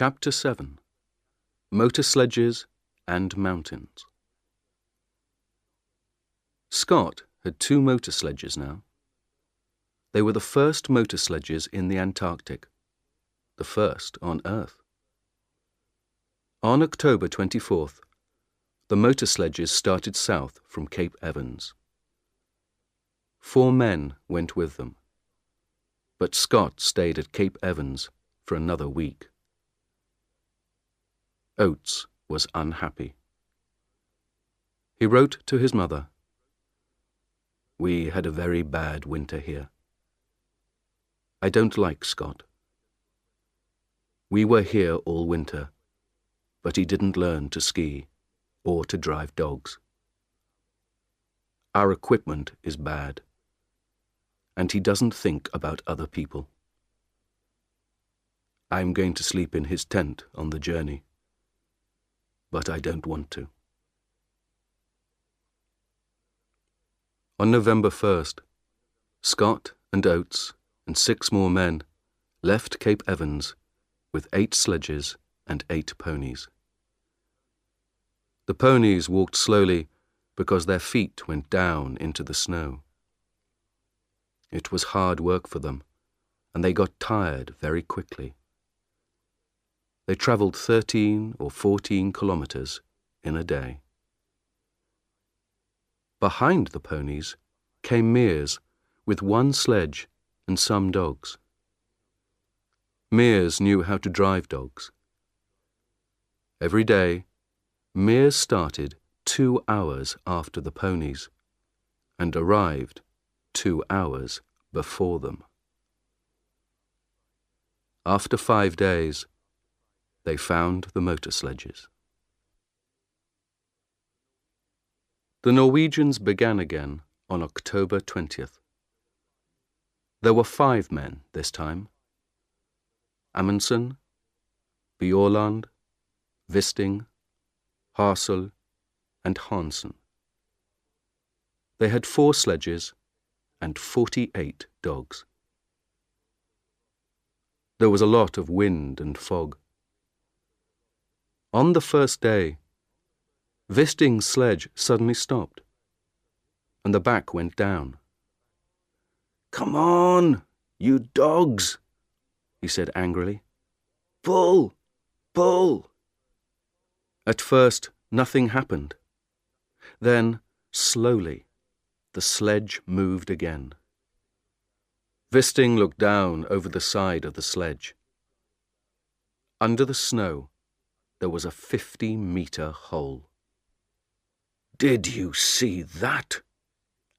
Chapter 7. Motor Sledges and Mountains. Scott had 2 motor sledges now. They were the first motor sledges in the Antarctic, the first on Earth. On October 24th, the motor sledges started south from Cape Evans. 4 men went with them, but Scott stayed at Cape Evans for another week. Oates was unhappy. He wrote to his mother, "We had a very bad winter here. I don't like Scott. We were here all winter, but he didn't learn to ski or to drive dogs. Our equipment is bad, and he doesn't think about other people. I'm going to sleep in his tent on the journey, but I don't want to." On November 1st, Scott and Oates and 6 more men left Cape Evans with 8 sledges and 8 ponies. The ponies walked slowly because their feet went down into the snow. It was hard work for them, and they got tired very quickly. They travelled 13 or 14 kilometres in a day. Behind the ponies came Mears with 1 sledge and some dogs. Mears knew how to drive dogs. Every day, Mears started 2 hours after the ponies and arrived 2 hours before them. After 5 days, they found the motor sledges. The Norwegians began again on October 20th. There were 5 men this time: Amundsen, Bjaaland, Wisting, Hassel, and Hansen. They had 4 sledges and 48 dogs. There was a lot of wind and fog. On the first day, Wisting's sledge suddenly stopped, and the back went down. "Come on, you dogs," he said angrily. "Pull, pull." At first, nothing happened. Then, slowly, the sledge moved again. Wisting looked down over the side of the sledge. Under the snow, there was a 50-metre hole. "Did you see that?"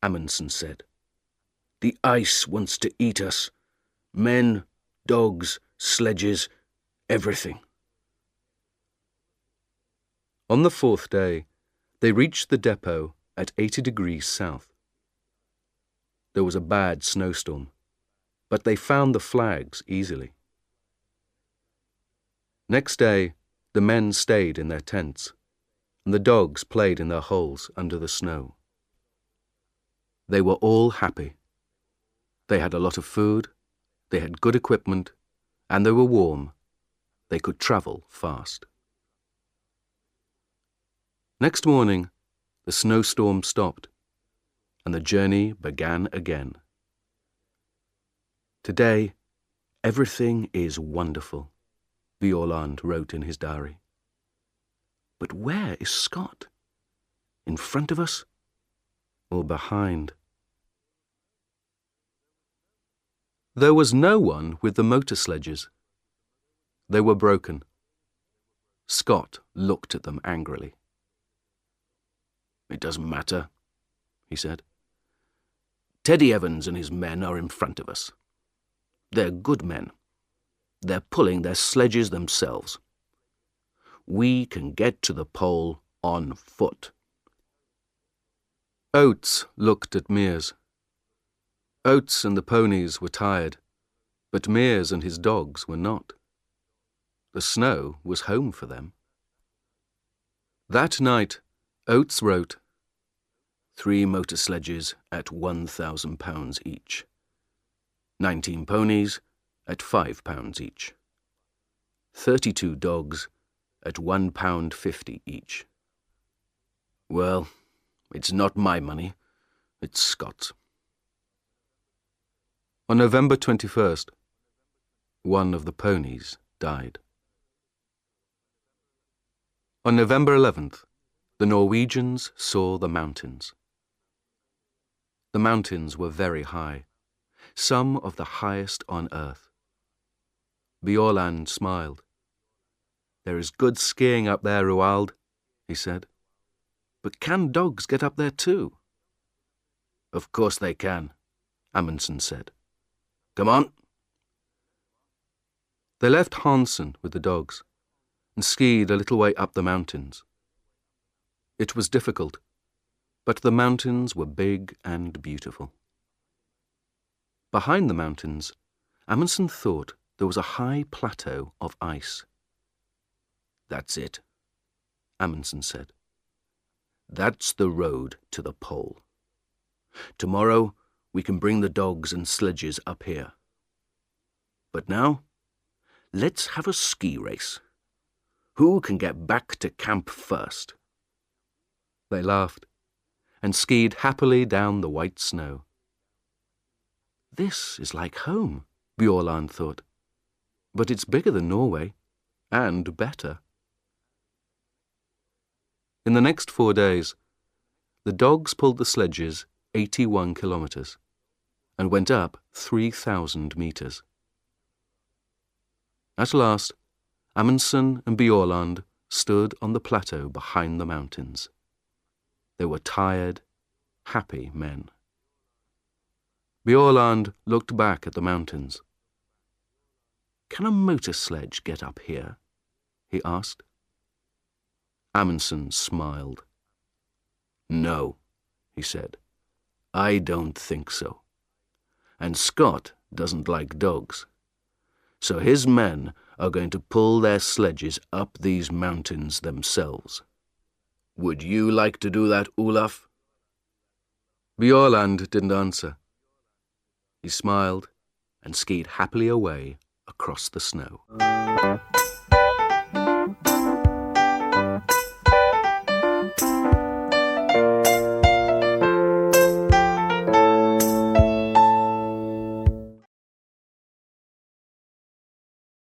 Amundsen said. "The ice wants to eat us. Men, dogs, sledges, everything." On the 4th day, they reached the depot at 80 degrees south. There was a bad snowstorm, but they found the flags easily. Next day, the men stayed in their tents, and the dogs played in their holes under the snow. They were all happy. They had a lot of food, they had good equipment, and they were warm. They could travel fast. Next morning, the snowstorm stopped, and the journey began again. "Today, everything is wonderful," Bjaaland wrote in his diary. "But where is Scott? In front of us or behind?" There was no one with the motor sledges. They were broken. Scott looked at them angrily. "It doesn't matter," he said. "Teddy Evans and his men are in front of us. They're good men. They're pulling their sledges themselves. We can get to the pole on foot." Oates looked at Mears. Oates and the ponies were tired, but Mears and his dogs were not. The snow was home for them. That night, Oates wrote, 3 motor sledges at £1,000 each. 19 ponies at £5 each. 32 dogs at £1.50 each. Well, it's not my money, it's Scott's. On November 21st, one of the ponies died. On November 11th, the Norwegians saw the mountains. The mountains were very high, some of the highest on earth. Bjaaland smiled. "There is good skiing up there, Roald," he said. "But can dogs get up there too?" "Of course they can," Amundsen said. "Come on." They left Hansen with the dogs and skied a little way up the mountains. It was difficult, but the mountains were big and beautiful. Behind the mountains, Amundsen thought there was a high plateau of ice. "That's it," Amundsen said. "That's the road to the pole. Tomorrow we can bring the dogs and sledges up here. But now, let's have a ski race. Who can get back to camp first?" They laughed and skied happily down the white snow. "This is like home," Bjaaland thought. "But it's bigger than Norway, and better." In the next 4 days, the dogs pulled the sledges 81 kilometers and went up 3,000 meters. At last, Amundsen and Bjaaland stood on the plateau behind the mountains. They were tired, happy men. Bjaaland looked back at the mountains. "Can a motor sledge get up here?" he asked. Amundsen smiled. "No," he said. "I don't think so. And Scott doesn't like dogs. So his men are going to pull their sledges up these mountains themselves. Would you like to do that, Olaf?" Bjaaland didn't answer. He smiled and skied happily away across the snow.